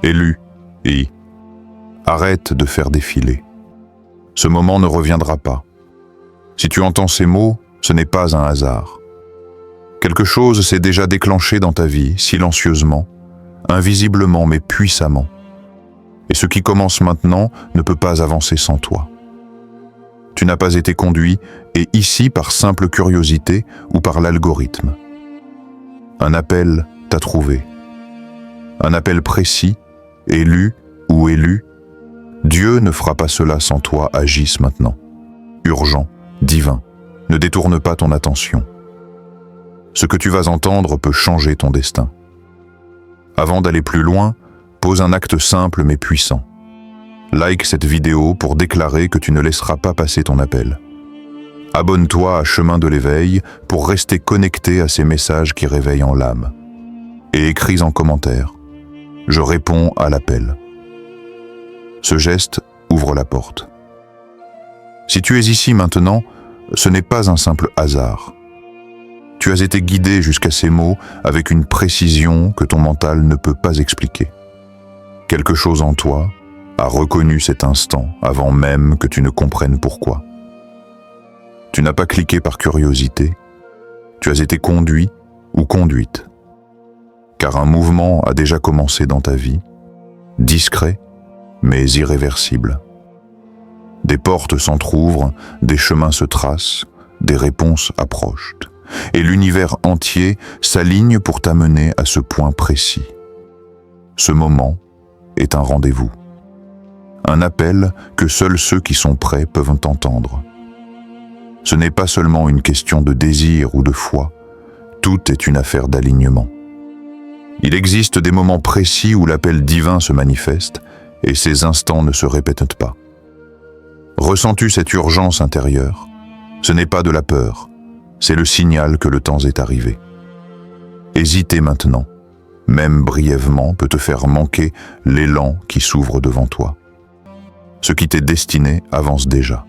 Élu, et arrête de faire défiler. Ce moment ne reviendra pas. Si tu entends ces mots, ce n'est pas un hasard. Quelque chose s'est déjà déclenché dans ta vie, silencieusement, invisiblement mais puissamment. Et ce qui commence maintenant ne peut pas avancer sans toi. Tu n'as pas été conduit, et ici par simple curiosité ou par l'algorithme. Un appel t'a trouvé. Un appel précis, élu ou élu. Dieu ne fera pas cela sans toi, agisse maintenant. Urgent, divin, ne détourne pas ton attention. Ce que tu vas entendre peut changer ton destin. Avant d'aller plus loin, pose un acte simple mais puissant. Like cette vidéo pour déclarer que tu ne laisseras pas passer ton appel. Abonne-toi à Chemin de l'éveil pour rester connecté à ces messages qui réveillent en l'âme. Et écris en commentaire « Je réponds à l'appel ». Ce geste ouvre la porte. Si tu es ici maintenant, ce n'est pas un simple hasard. Tu as été guidé jusqu'à ces mots avec une précision que ton mental ne peut pas expliquer. Quelque chose en toi a reconnu cet instant avant même que tu ne comprennes pourquoi. Tu n'as pas cliqué par curiosité, tu as été conduit ou conduite. Car un mouvement a déjà commencé dans ta vie, discret mais irréversible. Des portes s'entr'ouvrent, des chemins se tracent, des réponses approchent. Et l'univers entier s'aligne pour t'amener à ce point précis. Ce moment est un rendez-vous. Un appel que seuls ceux qui sont prêts peuvent entendre. Ce n'est pas seulement une question de désir ou de foi, tout est une affaire d'alignement. Il existe des moments précis où l'appel divin se manifeste et ces instants ne se répètent pas. Ressens-tu cette urgence intérieure? Ce n'est pas de la peur, c'est le signal que le temps est arrivé. Hésiter maintenant, même brièvement, peut te faire manquer l'élan qui s'ouvre devant toi. Ce qui t'est destiné avance déjà.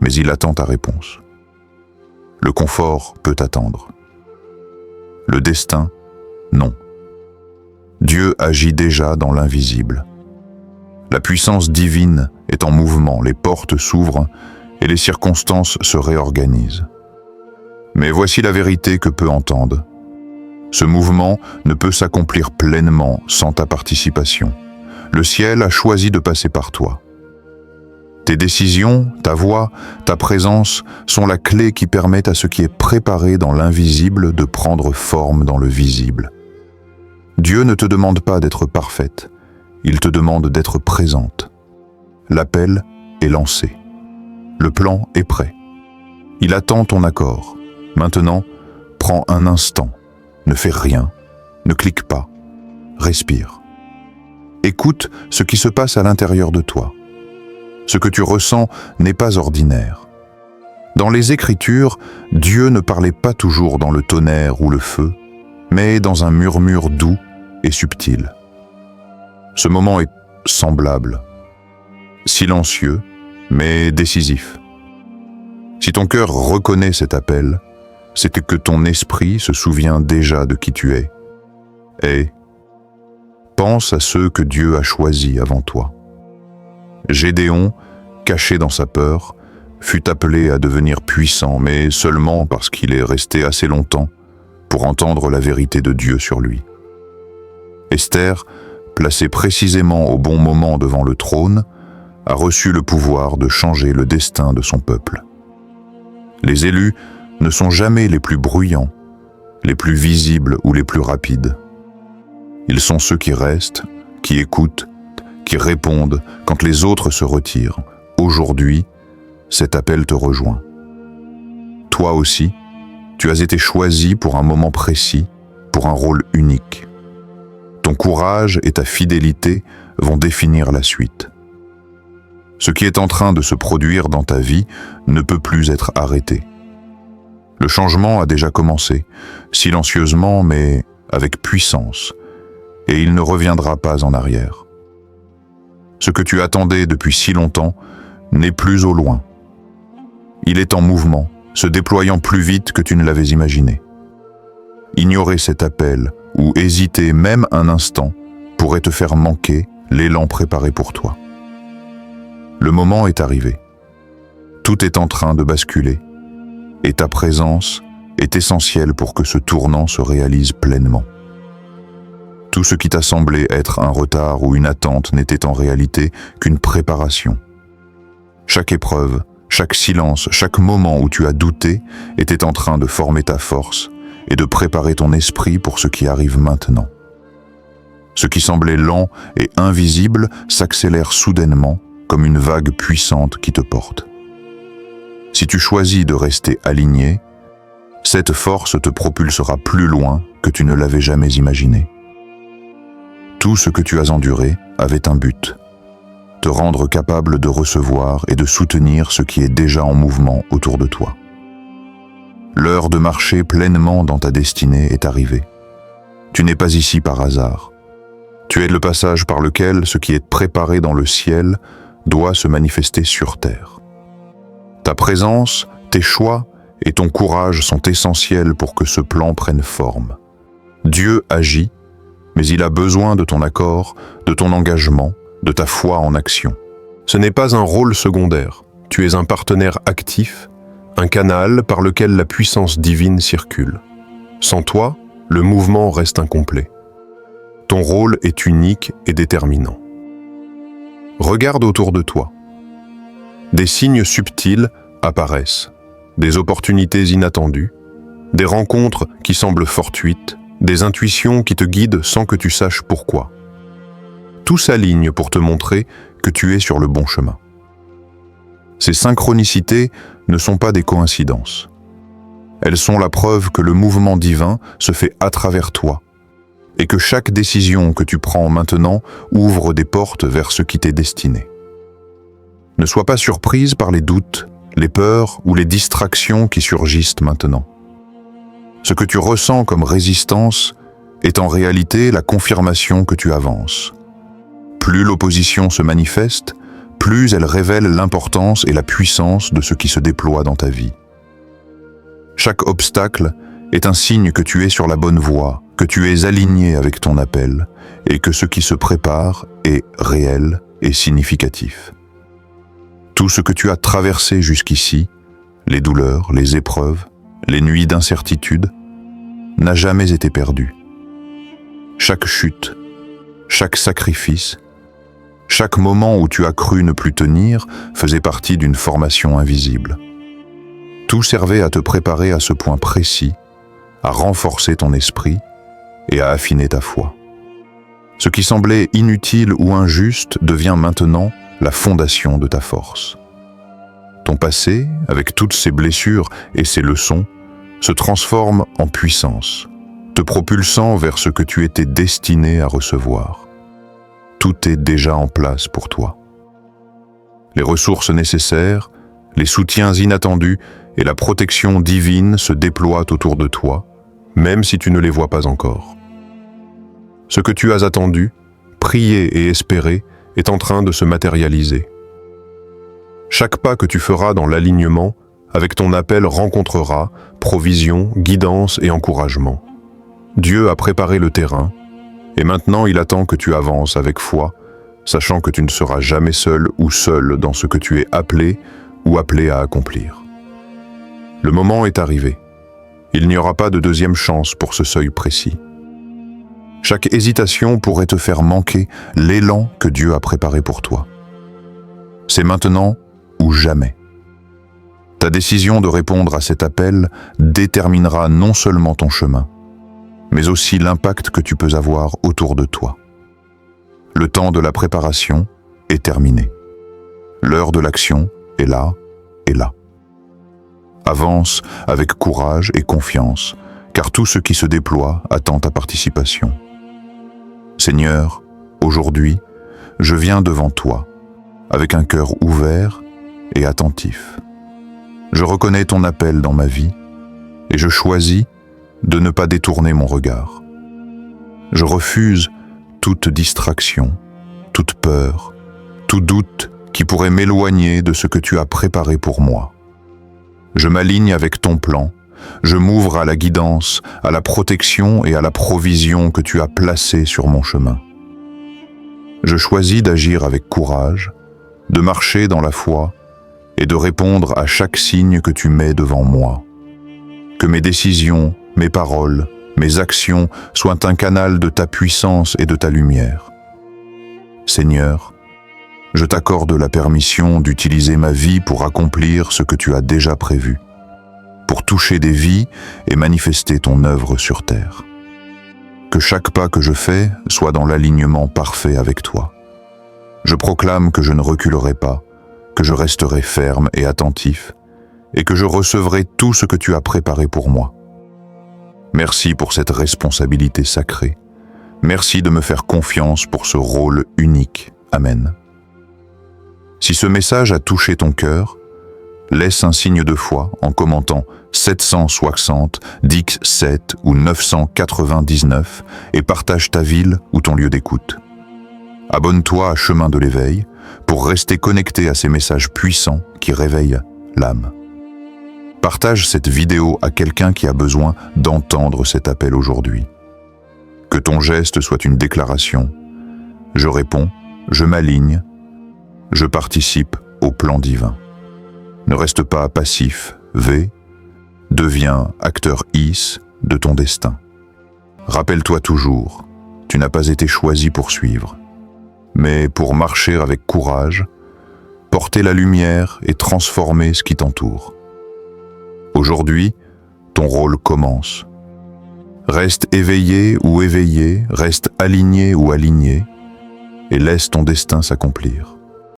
Mais il attend ta réponse. Le confort peut attendre. Le destin, non. Dieu agit déjà dans l'invisible. La puissance divine est en mouvement, les portes s'ouvrent et les circonstances se réorganisent. Mais voici la vérité que peu entendent. Ce mouvement ne peut s'accomplir pleinement sans ta participation. Le ciel a choisi de passer par toi. Tes décisions, ta voix, ta présence sont la clé qui permet à ce qui est préparé dans l'invisible de prendre forme dans le visible. Dieu ne te demande pas d'être parfaite, il te demande d'être présente. L'appel est lancé. Le plan est prêt. Il attend ton accord. Maintenant, prends un instant. Ne fais rien. Ne clique pas. Respire. Écoute ce qui se passe à l'intérieur de toi. Ce que tu ressens n'est pas ordinaire. Dans les Écritures, Dieu ne parlait pas toujours dans le tonnerre ou le feu, mais dans un murmure doux et subtil. Ce moment est semblable, silencieux, mais décisif. Si ton cœur reconnaît cet appel, c'est que ton esprit se souvient déjà de qui tu es. Et pense à ceux que Dieu a choisis avant toi. Gédéon, caché dans sa peur, fut appelé à devenir puissant, mais seulement parce qu'il est resté assez longtemps pour entendre la vérité de Dieu sur lui. Esther, placée précisément au bon moment devant le trône, a reçu le pouvoir de changer le destin de son peuple. Les élus ne sont jamais les plus bruyants, les plus visibles ou les plus rapides. Ils sont ceux qui restent, qui écoutent, qui répondent quand les autres se retirent. Aujourd'hui, cet appel te rejoint. Toi aussi, tu as été choisi pour un moment précis, pour un rôle unique. Ton courage et ta fidélité vont définir la suite. Ce qui est en train de se produire dans ta vie ne peut plus être arrêté. Le changement a déjà commencé, silencieusement mais avec puissance, et il ne reviendra pas en arrière. Ce que tu attendais depuis si longtemps n'est plus au loin. Il est en mouvement, se déployant plus vite que tu ne l'avais imaginé. Ignorer cet appel ou hésiter même un instant pourrait te faire manquer l'élan préparé pour toi. Le moment est arrivé. Tout est en train de basculer et ta présence est essentielle pour que ce tournant se réalise pleinement. Tout ce qui t'a semblé être un retard ou une attente n'était en réalité qu'une préparation. Chaque épreuve, chaque silence, chaque moment où tu as douté était en train de former ta force et de préparer ton esprit pour ce qui arrive maintenant. Ce qui semblait lent et invisible s'accélère soudainement comme une vague puissante qui te porte. Si tu choisis de rester aligné, cette force te propulsera plus loin que tu ne l'avais jamais imaginé. Tout ce que tu as enduré avait un but, te rendre capable de recevoir et de soutenir ce qui est déjà en mouvement autour de toi. L'heure de marcher pleinement dans ta destinée est arrivée. Tu n'es pas ici par hasard. Tu es le passage par lequel ce qui est préparé dans le ciel doit se manifester sur terre. Ta présence, tes choix et ton courage sont essentiels pour que ce plan prenne forme. Dieu agit, mais il a besoin de ton accord, de ton engagement, de ta foi en action. Ce n'est pas un rôle secondaire, tu es un partenaire actif, un canal par lequel la puissance divine circule. Sans toi, le mouvement reste incomplet. Ton rôle est unique et déterminant. Regarde autour de toi. Des signes subtils apparaissent, des opportunités inattendues, des rencontres qui semblent fortuites, des intuitions qui te guident sans que tu saches pourquoi. Tout s'aligne pour te montrer que tu es sur le bon chemin. Ces synchronicités ne sont pas des coïncidences. Elles sont la preuve que le mouvement divin se fait à travers toi et que chaque décision que tu prends maintenant ouvre des portes vers ce qui t'est destiné. Ne sois pas surprise par les doutes, les peurs ou les distractions qui surgissent maintenant. Ce que tu ressens comme résistance est en réalité la confirmation que tu avances. Plus l'opposition se manifeste, plus elle révèle l'importance et la puissance de ce qui se déploie dans ta vie. Chaque obstacle est un signe que tu es sur la bonne voie, que tu es aligné avec ton appel et que ce qui se prépare est réel et significatif. Tout ce que tu as traversé jusqu'ici, les douleurs, les épreuves, les nuits d'incertitude, n'a jamais été perdu. Chaque chute, chaque sacrifice, chaque moment où tu as cru ne plus tenir faisait partie d'une formation invisible. Tout servait à te préparer à ce point précis, à renforcer ton esprit et à affiner ta foi. Ce qui semblait inutile ou injuste devient maintenant la fondation de ta force. Ton passé, avec toutes ses blessures et ses leçons, se transforme en puissance, te propulsant vers ce que tu étais destiné à recevoir. Tout est déjà en place pour toi. Les ressources nécessaires, les soutiens inattendus et la protection divine se déploient autour de toi, même si tu ne les vois pas encore. Ce que tu as attendu, prié et espéré est en train de se matérialiser. Chaque pas que tu feras dans l'alignement avec ton appel rencontrera provision, guidance et encouragement. Dieu a préparé le terrain et maintenant il attend que tu avances avec foi, sachant que tu ne seras jamais seul ou seule dans ce que tu es appelé ou appelé à accomplir. Le moment est arrivé. Il n'y aura pas de deuxième chance pour ce seuil précis. Chaque hésitation pourrait te faire manquer l'élan que Dieu a préparé pour toi. C'est maintenant ou jamais. Ta décision de répondre à cet appel déterminera non seulement ton chemin, mais aussi l'impact que tu peux avoir autour de toi. Le temps de la préparation est terminé. L'heure de l'action est là et là. Avance avec courage et confiance, car tout ce qui se déploie attend ta participation. Seigneur, aujourd'hui, je viens devant toi, avec un cœur ouvert et attentif. Je reconnais ton appel dans ma vie, et je choisis de ne pas détourner mon regard. Je refuse toute distraction, toute peur, tout doute qui pourrait m'éloigner de ce que tu as préparé pour moi. Je m'aligne avec ton plan, je m'ouvre à la guidance, à la protection et à la provision que tu as placée sur mon chemin. Je choisis d'agir avec courage, de marcher dans la foi et de répondre à chaque signe que tu mets devant moi. Que mes décisions, mes paroles, mes actions soient un canal de ta puissance et de ta lumière. Seigneur, je t'accorde la permission d'utiliser ma vie pour accomplir ce que tu as déjà prévu, pour toucher des vies et manifester ton œuvre sur terre. Que chaque pas que je fais soit dans l'alignement parfait avec toi. Je proclame que je ne reculerai pas, que je resterai ferme et attentif, et que je recevrai tout ce que tu as préparé pour moi. Merci pour cette responsabilité sacrée. Merci de me faire confiance pour ce rôle unique. Amen. Si ce message a touché ton cœur, laisse un signe de foi en commentant 760, Dix 7 ou 999 et partage ta ville ou ton lieu d'écoute. Abonne-toi à Chemin de l'éveil pour rester connecté à ces messages puissants qui réveillent l'âme. Partage cette vidéo à quelqu'un qui a besoin d'entendre cet appel aujourd'hui. Que ton geste soit une déclaration. Je réponds, je m'aligne, je participe au plan divin. Ne reste pas passif, V. Deviens acteur IS de ton destin. Rappelle-toi toujours, tu n'as pas été choisi pour suivre, mais pour marcher avec courage, porter la lumière et transformer ce qui t'entoure. Aujourd'hui, ton rôle commence. Reste éveillé ou éveillé, reste aligné ou aligné, et laisse ton destin s'accomplir.